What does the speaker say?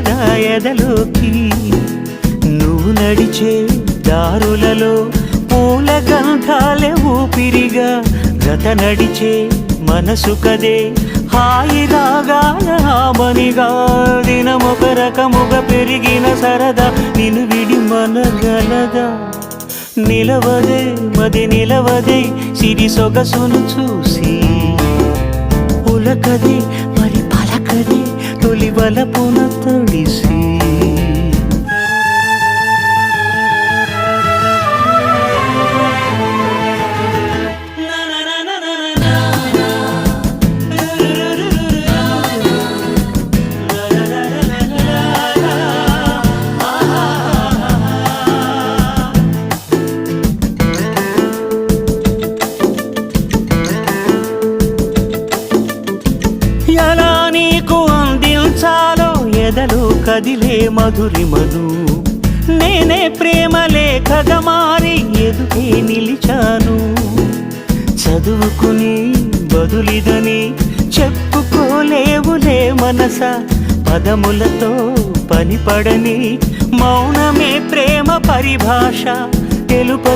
సరదా ఎదలోకి నువ్వు నడిచే దారులలో పూల గంధాలే ఊపిరిగా గత నడిచే మనసు కదే హాయి రాగాల హామనిగా దినమొక రకముగా పెరిగిన సరదా నిన్ను విడి మనగలదా నిలవదే మది నిలవదే సిరి సొగసును చూసి పులకదే మరి పలకదే తొలి వలపున తడిసి ఎలా నీకు అందించాలో ఎదలో కదిలే మధురిమను నేనే ప్రేమ లేఖగా మారి ఎదుటే నిలిచాను చదువుకుని బదులిదని చెప్పుకోలేవులే మనస పదములతో పనిపడని మౌనమే ప్రేమ పరిభాష తెలుప